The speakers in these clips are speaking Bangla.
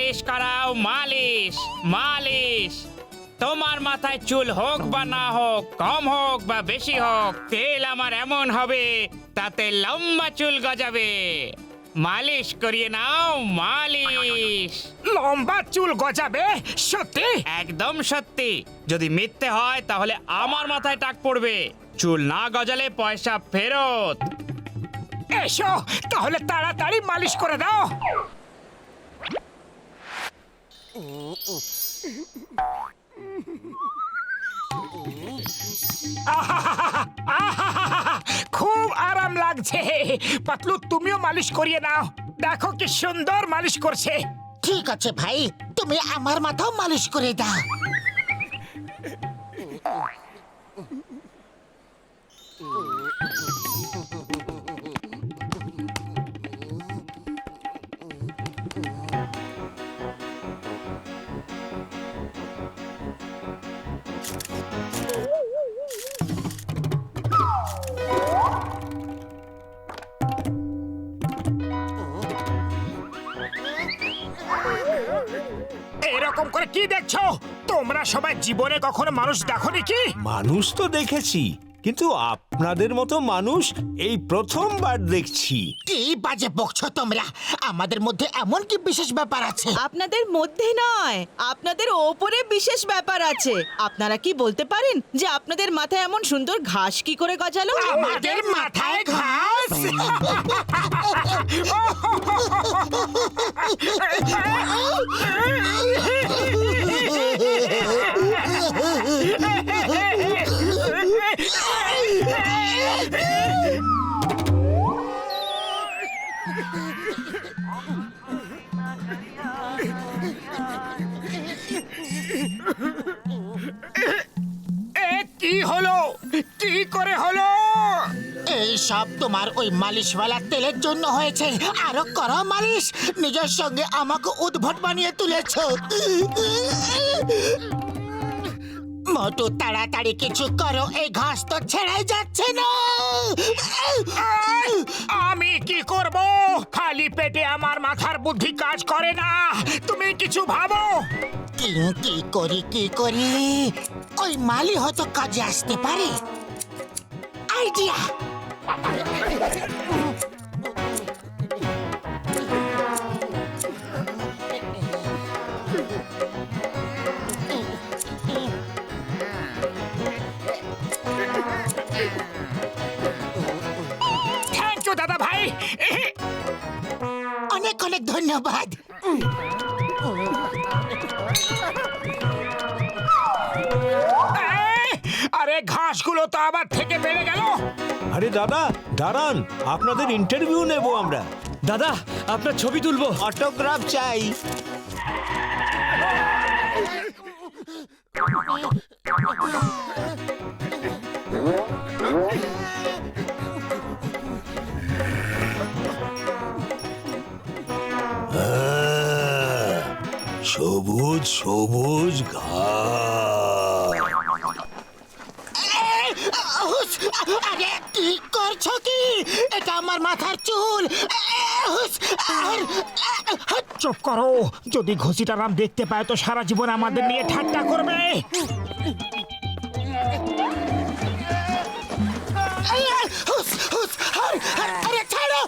মালিশ করাও, মালিশ মালিশ। তোমার মাথায় চুল হোক বা না হোক, কম হোক বা বেশি হোক, তেল আমার এমন হবে তাতে লম্বা চুল গজাবে। মালিশ করিয়ে নাও, মালিশ। লম্বা চুল গজাবে? সত্যি? একদম সত্যি। যদি মিথ্যে হয় তাহলে আমার মাথায় টাক পড়বে। চুল না গজালে পয়সা ফেরত। এসো তাহলে তাড়াতাড়ি মালিশ করে দাও। খুব আরাম লাগছে। পাতলু, তুমিও মালিশ করিয়ে নাও। দেখো কি সুন্দর মালিশ করছে। ঠিক আছে ভাই, তুমি আমার মাথাও মালিশ করে দাও। এরকম করে কি দেখছো? তোমরা সবাই জীবনে কখনো মানুষ দেখোনি কি? মানুষ তো দেখেছি, কিন্তু আপনাদের মতো মানুষ এই প্রথমবার দেখছি। কি বাজে বকছো তোমরা? আমাদের মধ্যে এমন কি বিশেষ ব্যাপার আছে? আপনাদের মধ্যে নয়, আপনাদের ওপরে বিশেষ ব্যাপার আছে। আপনারা কি বলতে পারেন যে আপনাদের মাথায় এমন সুন্দর ঘাস কি করে গজালো? আমাদের মাথায় ঘাস? এ কি হলো? কি করে হলো? এই সব তোমার ওই মালিশওয়ালা তেলের জন্য হয়েছে। আরো করো মালিশ। নিজের সঙ্গে আমাকে উদ্ভট বানিয়ে তুলেছো। মোটু, তাড়াতাড়ি কিছু করো, এই ঘাস তো ছেড়াই যাচ্ছে না। আমি কি করব? খালি পেটে আমার মাথার বুদ্ধি কাজ করে না। তুমি কিছু ভাবো। কি করি? ওই মালি হয়তো কাজে আসতে পারে। আইডিয়া! থ্যাংক ইউ দাদা ভাই। অনেক অনেক ধন্যবাদ। আরে ঘাসগুলো তো আবার থেকে বেড়ে গেল। আরে দাদা দাঁড়ান, আপনাদের ইন্টারভিউ নেব আমরা। দাদা, আপনার ছবি তুলবো। অটোগ্রাফ চাই। সবুজ সবুজ ঘাস। আরে কি করছো কি? এটা আমার মাথার চুল। চুপ করো। যদি ঘসিটা রাম দেখতে পায় তো সারা জীবন আমাদের নিয়ে ঠাট্টা করবে। আরে ছাড়ো!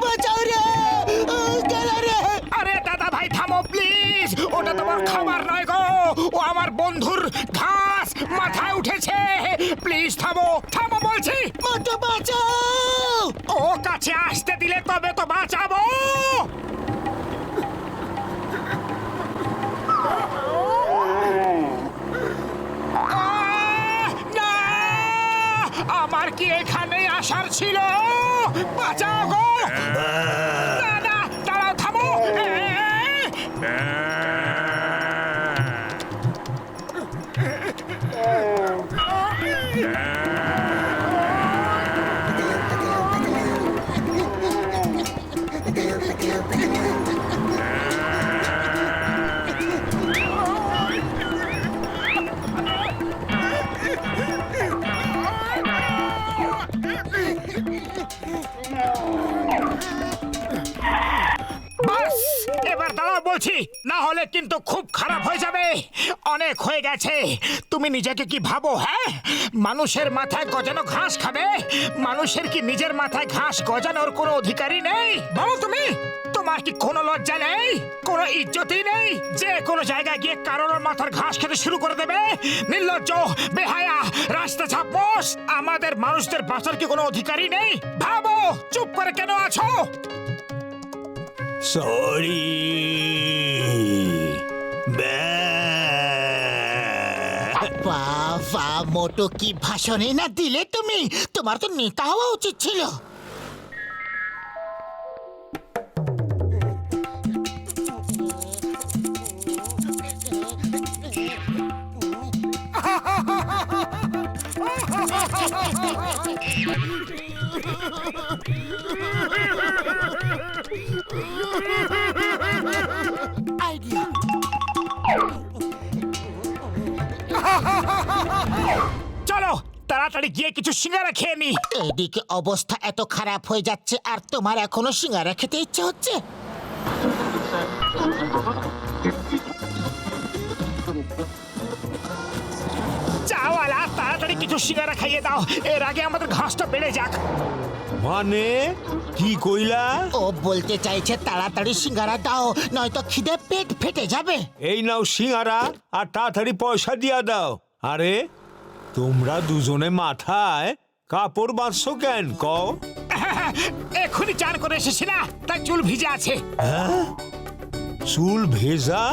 বাঁচাও রে! গেল রে! আরে দাদা ভাই থামো প্লিজ। ওটা তোমার খাবার নয় গো, ও আমার বন্ধুর ঘাস মাথায় উঠেছে। প্লিজ থামো, থামো বলছি। মোটু, বাঁচাও! ও কাছে আসতে দিলে তবে তো বাঁচাবো। না, আমার কি এখানে আসার ছিল? বাঁচাও গো। না না, দাঁড়াও, থামো। বলছি, না হলে কিন্তু খুব খারাপ হয়ে যাবে। অনেক হয়ে গেছে। তুমি নিজেকে কি ভাবো? হ্যাঁ, মানুষের মাথায় গজানো ঘাস খাবে? মানুষের কি নিজের মাথায় ঘাস গজানোর কোনো অধিকারই নেই? বলো তুমি, তোমার কি কোনো লজ্জা নেই, কোনো ইজ্জতই নেই যে কোনো জায়গায় গিয়ে কারোর মাথার ঘাস খেতে শুরু করে দেবে? নির্লজ্জ, বেহায়া, রাস্তা ছাপোস। আমাদের মানুষদের বাঁচার কি কোনো অধিকারই নেই? ভাবো, চুপ করে কেন আছো? সরি। বাবা, মোটো কি ভাষণে না দিলে তুমি? তোমার তো নেতা হওয়া উচিত ছিল। আইডিয়া। চলো তাড়াতাড়ি গিয়ে কিছু সিঙ্গারা খেয়ে নি। এদিকে অবস্থা এত খারাপ হয়ে যাচ্ছে আর তোমার এখনো সিঙ্গারা খেতে ইচ্ছে হচ্ছে? চাওয়ালা, তাড়াতাড়ি কিছু সিঙ্গারা খাইয়ে দাও, এর আগে আমাদের ঘাসটা বেড়ে যাক। মানে কি কইলা? ও বলতে চাইছে তাড়াতাড়ি সিঙ্গারা দাও, নয়তো খিদে পেট ফেটে যাবে। এই নাও সিঙ্গারা আর তাড়াতাড়ি পয়সা দিয়া দাও। আরে তোমরা দুজনে মাথায় কাপড় বাঁধছো কেন কও? এক্ষুনি চান করে এসেছি না, তাই চুল ভিজে আছে। চুল ভেজা?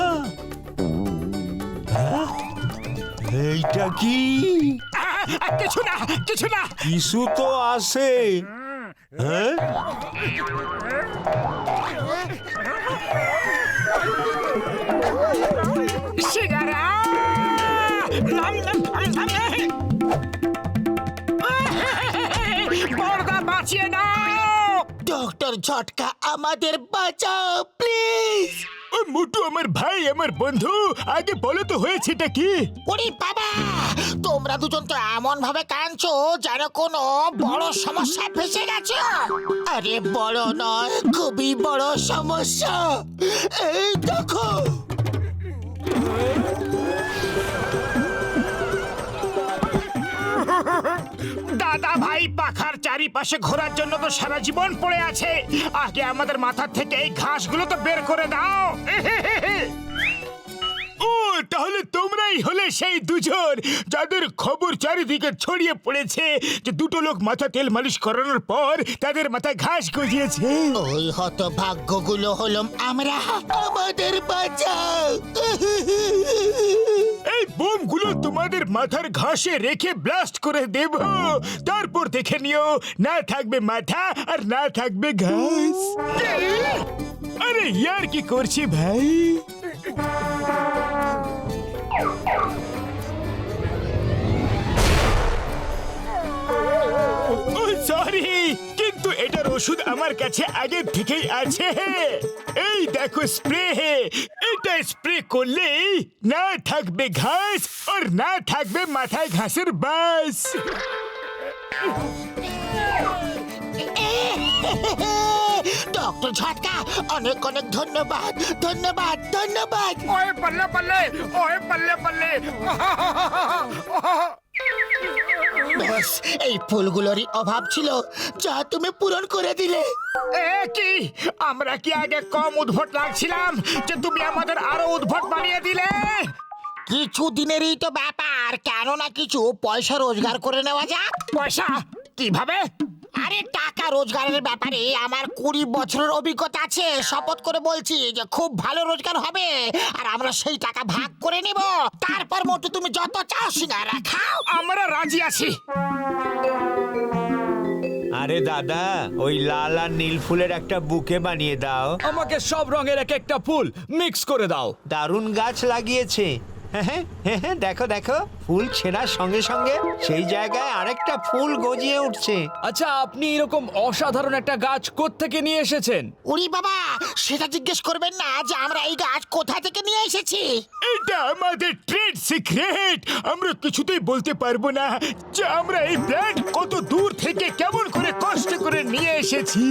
হ্যাঁ? এইটা কি? কিছু না, কিছু না। কিছু তো আছে। হ্যাঁ, সিঙ্গারা। বড়দা, বাঁচিয়ে নাও। ডক্টর ঝটকা, আমাদের বাঁচাও প্লিজ। ওই মোটু আমার ভাই, আমার বন্ধু, আগে বলো তো হয়েছেটা কি? ওরে বাবা, তোমরা দুজন তো এমন ভাবে কাঁদছো যেন কোনো বড় সমস্যায় ফেসে গেছো। আরে বড় নয়, খুবই বড় সমস্যা। এই দেখো। দাদা ভাই পাখার চারিপাশে ঘোরার জন্য তো সারা জীবন পড়ে আছে। আগে আমাদের মাথা থেকে এই ঘাসগুলো তো বের করে দাও। ও, তাহলে তোমরাই হলে সেই দুজন যাদের খবর চারিদিকে ছড়িয়ে পড়েছে যে দুটো লোক মাথা তেল মালিশ করানোর পর তাদের মাথায় ঘাস গজিয়েছে। ওই হতভাগ্যগুলো হলাম আমরা। আমাদের বাঁচাও। এই বোমগুলো তোমাদের মাথার ঘাসে রেখে ব্লাস্ট করে দেব, তারপর দেখে নিও না থাকবে মাথা আর না থাকবে ঘাস। আরে ইয়ার কি করছি ভাই? ও সরি, কিন্তু এটার ওষুধ আমার কাছে আগে থেকেই আছে। এই দেখো স্প্রে, এটা স্প্রে করলেই না থাকবে ঘাস আর না থাকবে মাথায় ঘাসের বাস। ডক্টর ঝটকা, অনেক অনেক ধন্যবাদ, ধন্যবাদ, ধন্যবাদ। ওয়ে পাল্লে পাল্লে, ওয়ে পাল্লে পাল্লে। ব্যাস, এই ফুলগুলোরই অভাব ছিল, যা তুমি পূরণ করে দিলে। এ কি, আমরা কি আগে কম উদ্ভট লাগছিলাম যে তুমি আমাদের আরো উদ্ভট বানিয়ে দিলে? কিছু দিনেরই তো ব্যাপার, কেন না কিছু পয়সা রোজগার করে নেওয়া যাক। পয়সা কিভাবে? আরে টাকা রোজগারের ব্যাপারে আমার 20 বছরের অভিজ্ঞতা আছে। শপথ করে বলছি যে খুব ভালো রোজগার হবে, আর আমরা সেই টাকা ভাগ করে নেব। তারপর মোটু তুমি যত চাও সিঙ্গারা খাও। আমরা রাজি আছি। আরে দাদা, ওই লাল আর নীল ফুলের একটা বুকে বানিয়ে দাও। আমাকে সব রঙের এক একটা ফুল মিক্স করে দাও। দারুণ গাছ লাগিয়েছে। হ্যাঁ, দেখো দেখো, ফুল ছেঁড়ার সঙ্গে সঙ্গে সেই জায়গায় আরেকটা ফুল গজিয়ে উঠছে। আচ্ছা, আপনি এরকম অসাধারণ একটা গাছ কোত্থেকে নিয়ে এসেছেন? উরি বাবা, সেটা জিজ্ঞেস করবেন না যে আমরা এই গাছ কোথা থেকে নিয়ে এসেছি। এটা আমাদের ট্রেড সিক্রেট। আমরা কিছুতেই বলতে পারবো না যে আমরা এই প্ল্যান্ট কত দূর থেকে কেমন করে কষ্ট করে নিয়ে এসেছি।